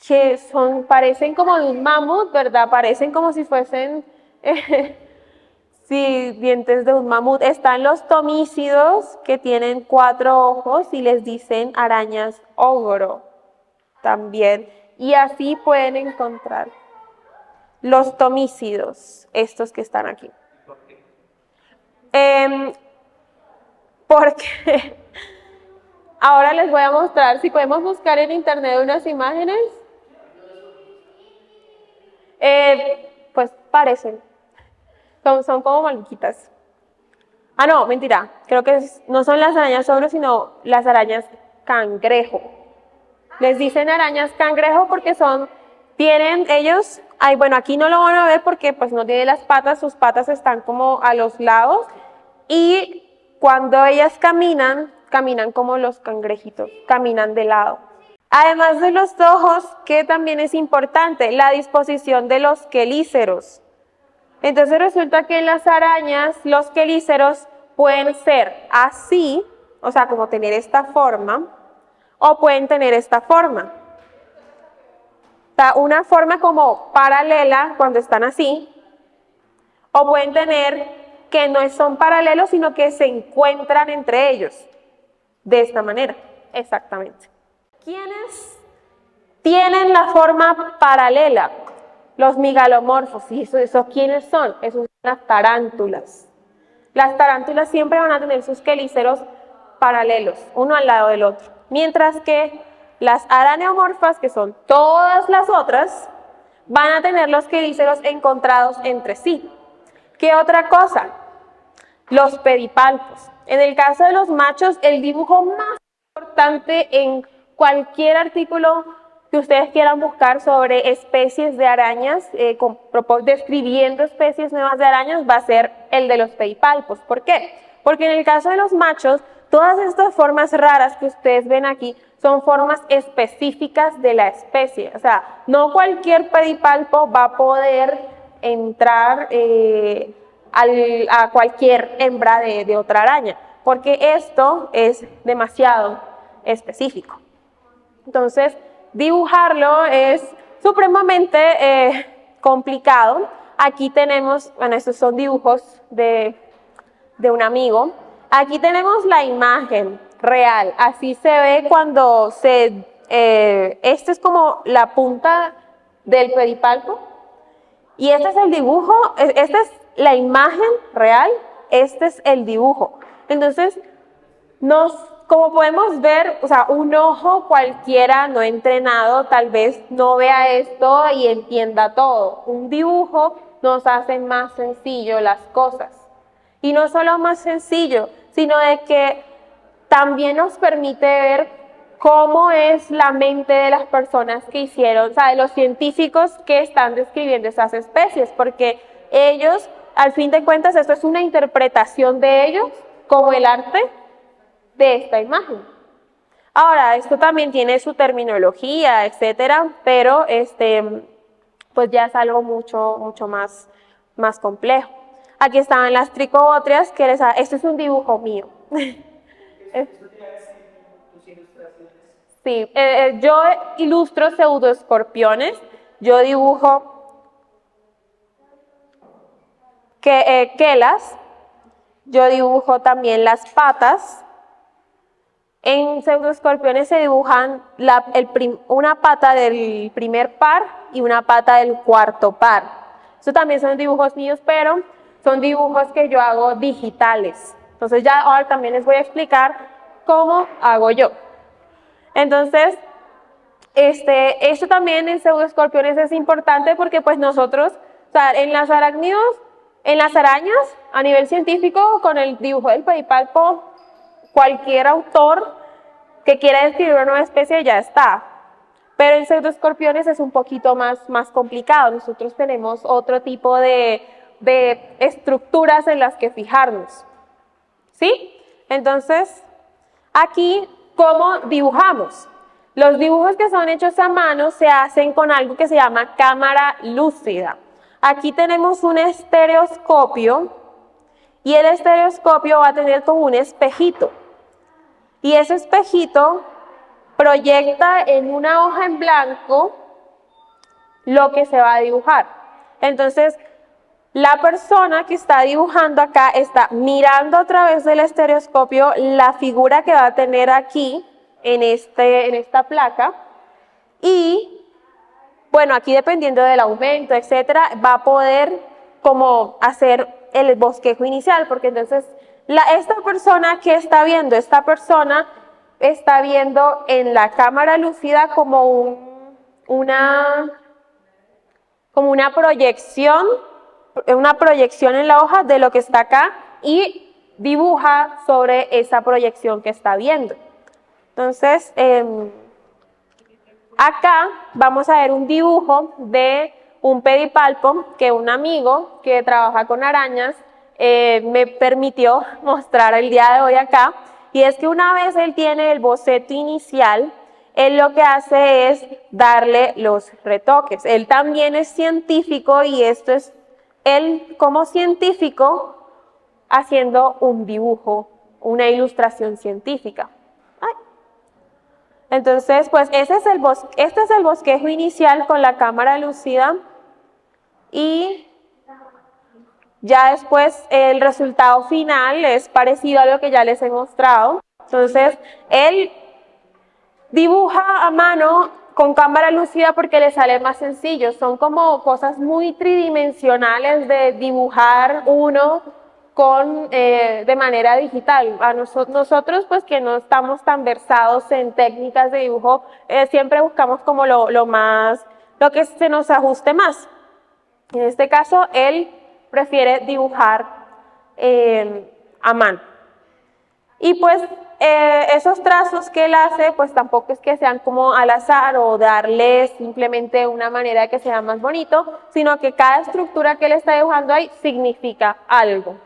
que parecen como de un mamut, ¿verdad? Parecen como si fuesen sí, dientes de un mamut. Están los tomícidos que tienen 4 ojos y les dicen arañas ogro también. Y así pueden encontrar los tomícidos, estos que están aquí. Porque ahora les voy a mostrar, si podemos buscar en internet unas imágenes. Pues parecen, son como maluquitas. Ah, no, mentira. Creo que no son las arañas ogro, sino las arañas cangrejo. Les dicen arañas cangrejo porque tienen ellos, ay, bueno, aquí no lo van a ver porque pues no tiene las patas, sus patas están como a los lados y cuando ellas caminan, caminan como los cangrejitos, caminan de lado. Además de los ojos, que también es importante, la disposición de los quelíceros. Entonces resulta que en las arañas los quelíceros pueden ser así, o sea, como tener esta forma, o pueden tener esta forma. O sea, una forma como paralela cuando están así, o pueden tener que no son paralelos, sino que se encuentran entre ellos. De esta manera, exactamente. ¿Quiénes tienen la forma paralela? Los migalomorfos. ¿Y eso quiénes son? Esos son las tarántulas. Las tarántulas siempre van a tener sus quelíceros paralelos, uno al lado del otro. Mientras que las araneomorfas, que son todas las otras, van a tener los quelíceros encontrados entre sí. ¿Qué otra cosa? Los pedipalpos. En el caso de los machos, el dibujo más importante en cualquier artículo que ustedes quieran buscar sobre especies de arañas, describiendo especies nuevas de arañas, va a ser el de los pedipalpos. ¿Por qué? Porque en el caso de los machos, todas estas formas raras que ustedes ven aquí son formas específicas de la especie. O sea, no cualquier pedipalpo va a poder entrar a cualquier hembra de otra araña, porque esto es demasiado específico. Entonces, dibujarlo es supremamente complicado. Aquí tenemos, bueno, estos son dibujos de un amigo. Aquí tenemos la imagen real, así se ve cuando este es como la punta del pedipalpo y este es el dibujo, esta es la imagen real, este es el dibujo. Entonces, como podemos ver, o sea, un ojo cualquiera no entrenado tal vez no vea esto y entienda todo. Un dibujo nos hace más sencillo las cosas. Y no solo más sencillo, sino de que también nos permite ver cómo es la mente de las personas que hicieron, o sea, de los científicos que están describiendo esas especies, porque ellos, al fin de cuentas, esto es una interpretación de ellos como el arte de esta imagen. Ahora, esto también tiene su terminología, etcétera, pero pues ya es algo mucho más complejo. Aquí estaban las tricobótreas, esto es un dibujo mío. Sí, yo ilustro pseudoescorpiones, yo dibujo quelas, yo dibujo también las patas. En pseudoescorpiones se dibujan una pata del primer par y una pata del cuarto par. Eso también son dibujos míos, pero son dibujos que yo hago digitales. Entonces ya ahora también les voy a explicar cómo hago yo. Entonces, esto también en pseudoescorpiones es importante porque pues nosotros, o sea, en las arácnidos, en las arañas, a nivel científico, con el dibujo del pedipalpo, cualquier autor que quiera describir una nueva especie ya está. Pero en pseudoescorpiones es un poquito más complicado. Nosotros tenemos otro tipo de estructuras en las que fijarnos. ¿Sí? Entonces, aquí, ¿cómo dibujamos? Los dibujos que son hechos a mano se hacen con algo que se llama cámara lúcida. Aquí tenemos un estereoscopio y el estereoscopio va a tener como un espejito. Y ese espejito proyecta en una hoja en blanco lo que se va a dibujar. Entonces, la persona que está dibujando acá está mirando a través del estereoscopio la figura que va a tener aquí en esta placa y, bueno, aquí dependiendo del aumento, etcétera, va a poder como hacer el bosquejo inicial, porque entonces esta persona que está viendo, está viendo en la cámara lúcida como una proyección en la hoja de lo que está acá y dibuja sobre esa proyección que está viendo. Entonces, acá vamos a ver un dibujo de un pedipalpo que un amigo que trabaja con arañas me permitió mostrar el día de hoy acá. Y es que una vez él tiene el boceto inicial, él lo que hace es darle los retoques. Él también es científico y esto es él como científico haciendo un dibujo, una ilustración científica. Ay. Entonces, pues este es el bosquejo inicial con la cámara lúcida y ya después el resultado final es parecido a lo que ya les he mostrado. Entonces, él dibuja a mano con cámara lúcida porque le sale más sencillo. Son como cosas muy tridimensionales de dibujar uno de manera digital. A nosotros pues que no estamos tan versados en técnicas de dibujo, siempre buscamos como lo que se nos ajuste más. En este caso, él prefiere dibujar a mano. Y pues esos trazos que él hace, pues tampoco es que sean como al azar o darle simplemente una manera que sea más bonito, sino que cada estructura que él está dibujando ahí significa algo.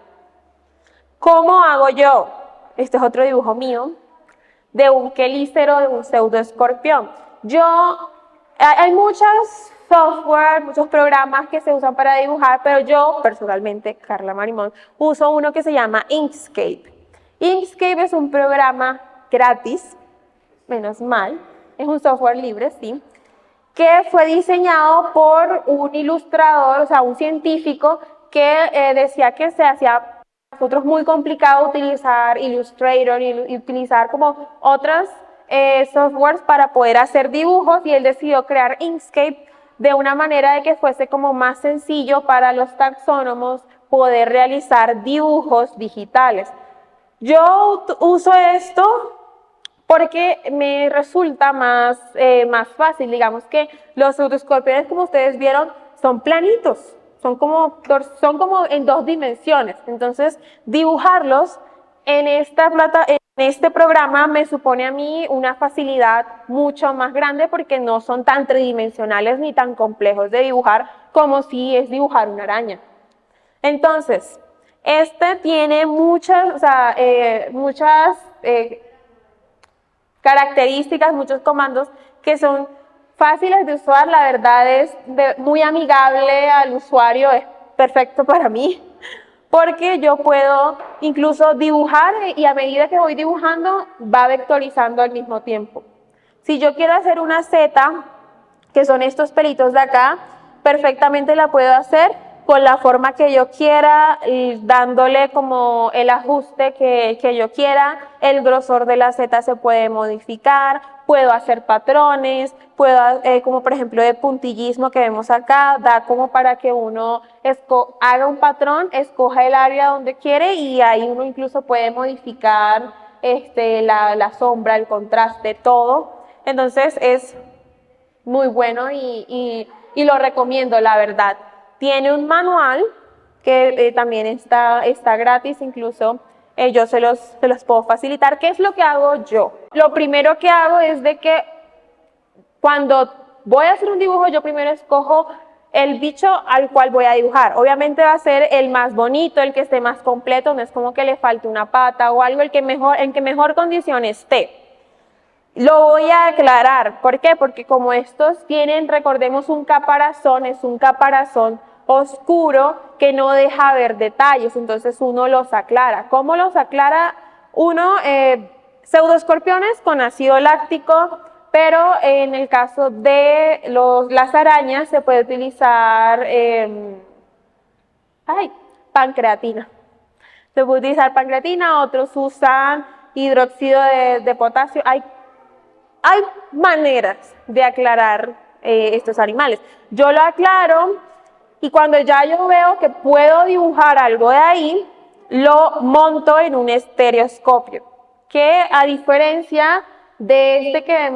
¿Cómo hago yo? Este es otro dibujo mío de un quelícero, de un pseudoescorpión. Hay muchos software, muchos programas que se usan para dibujar, pero yo personalmente, Carla Marimón, uso uno que se llama Inkscape. Inkscape es un programa gratis, menos mal, es un software libre, sí, que fue diseñado por un ilustrador, o sea, un científico que decía que se hacía para nosotros muy complicado utilizar Illustrator y utilizar como otros softwares para poder hacer dibujos, y él decidió crear Inkscape de una manera de que fuese como más sencillo para los taxónomos poder realizar dibujos digitales. Yo uso esto porque me resulta más fácil. Digamos que los pseudoscorpiones, como ustedes vieron, son planitos, son como en 2 dimensiones. Entonces, dibujarlos en este programa me supone a mí una facilidad mucho más grande porque no son tan tridimensionales ni tan complejos de dibujar como si es dibujar una araña. Entonces, este tiene muchas características, muchos comandos que son fáciles de usar. La verdad es muy amigable al usuario, es perfecto para mí, porque yo puedo incluso dibujar y a medida que voy dibujando va vectorizando al mismo tiempo. Si yo quiero hacer una Z, que son estos pelitos de acá, perfectamente la puedo hacer con la forma que yo quiera, dándole como el ajuste que yo quiera. El grosor de la Z se puede modificar, puedo hacer patrones, como por ejemplo de puntillismo que vemos acá, da como para que uno haga un patrón, escoja el área donde quiere y ahí uno incluso puede modificar la sombra, el contraste, todo. Entonces es muy bueno y lo recomiendo, la verdad. Tiene un manual que también está gratis, incluso yo se los puedo facilitar. ¿Qué es lo que hago yo? Lo primero que hago es de que cuando voy a hacer un dibujo, yo primero escojo el bicho al cual voy a dibujar. Obviamente va a ser el más bonito, el que esté más completo, no es como que le falte una pata o algo, en que mejor condición esté. Lo voy a aclarar. ¿Por qué? Porque como estos tienen, recordemos, un caparazón, es un caparazón oscuro que no deja ver detalles, entonces uno los aclara. ¿Cómo los aclara uno? Pseudoescorpiones con ácido láctico, pero en el caso de las arañas se puede utilizar pancreatina. Se puede utilizar pancreatina, otros usan hidróxido de potasio. Hay maneras de aclarar estos animales. Yo lo aclaro y cuando ya yo veo que puedo dibujar algo de ahí, lo monto en un estereoscopio, que a diferencia de que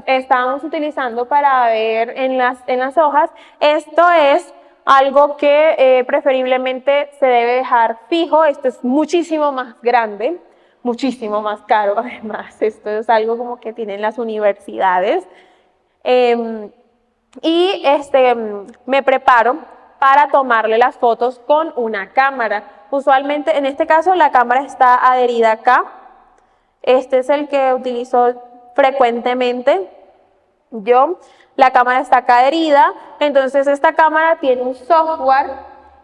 estábamos utilizando para ver en las hojas, esto es Algo que preferiblemente se debe dejar fijo. Esto es muchísimo más grande, muchísimo más caro además. Esto es algo como que tienen las universidades. Me preparo para tomarle las fotos con una cámara. Usualmente, en este caso, la cámara está adherida acá. Este es el que utilizo frecuentemente. La cámara está acá adherida, entonces esta cámara tiene un software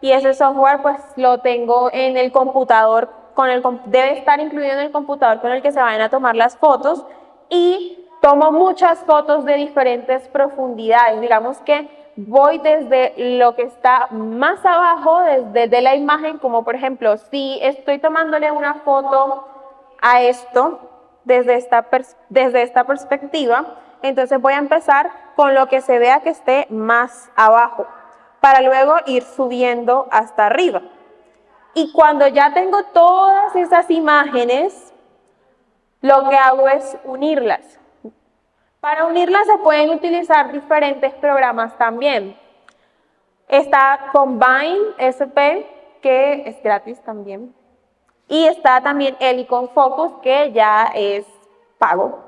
y ese software pues lo tengo en el computador, debe estar incluido en el computador con el que se vayan a tomar las fotos, y tomo muchas fotos de diferentes profundidades. Digamos que voy desde lo que está más abajo, desde la imagen, como por ejemplo, si estoy tomándole una foto a esto desde esta perspectiva, entonces voy a empezar con lo que se vea que esté más abajo, para luego ir subiendo hasta arriba. Y cuando ya tengo todas esas imágenes, lo que hago es unirlas. Para unirlas se pueden utilizar diferentes programas también. Está Combine SP, que es gratis también. Y está también Helicon Focus, que ya es pago.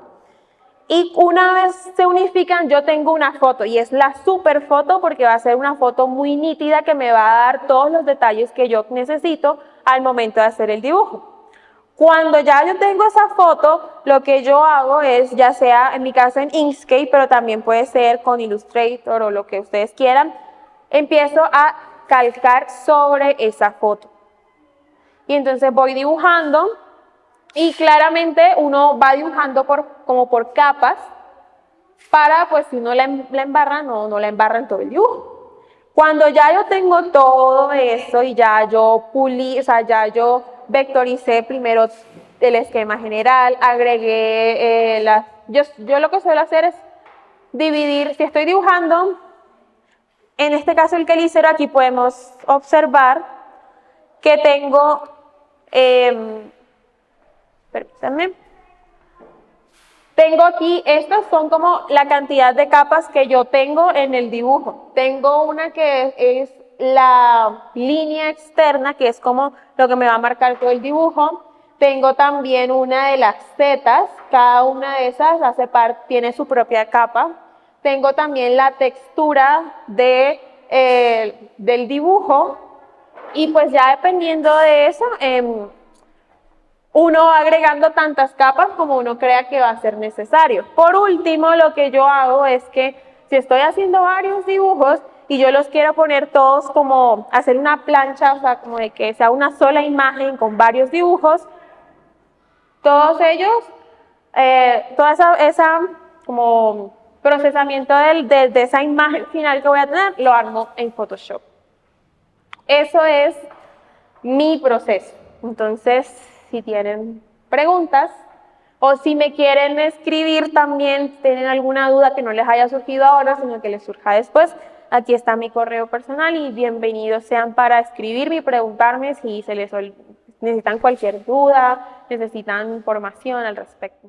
Y una vez se unifican, yo tengo una foto, y es la super foto porque va a ser una foto muy nítida que me va a dar todos los detalles que yo necesito al momento de hacer el dibujo. Cuando ya yo tengo esa foto, lo que yo hago es, ya sea en mi caso en Inkscape, pero también puede ser con Illustrator o lo que ustedes quieran, empiezo a calcar sobre esa foto. Y entonces voy dibujando. Y claramente uno va dibujando como por capas, para pues si uno la embarra, no la embarra en todo el dibujo. Cuando ya yo tengo todo eso y ya yo ya yo vectoricé primero el esquema general, agregué yo lo que suelo hacer es dividir. Si estoy dibujando, en este caso el quelícero, aquí podemos observar que tengo... permítanme. Tengo aquí, estas son como la cantidad de capas que yo tengo en el dibujo. Tengo una que es la línea externa, que es como lo que me va a marcar todo el dibujo. Tengo también una de las zetas, cada una de esas tiene su propia capa. Tengo también la textura del dibujo, y pues ya dependiendo de eso, uno va agregando tantas capas como uno crea que va a ser necesario. Por último, lo que yo hago es que si estoy haciendo varios dibujos y yo los quiero poner todos, como hacer una plancha, o sea, como de que sea una sola imagen con varios dibujos, todos ellos, toda esa como procesamiento de esa imagen final que voy a tener, lo armo en Photoshop. Eso es mi proceso. Entonces, si tienen preguntas o si me quieren escribir también, tienen alguna duda que no les haya surgido ahora, sino que les surja después, aquí está mi correo personal y bienvenidos sean para escribirme y preguntarme si necesitan cualquier duda, necesitan información al respecto.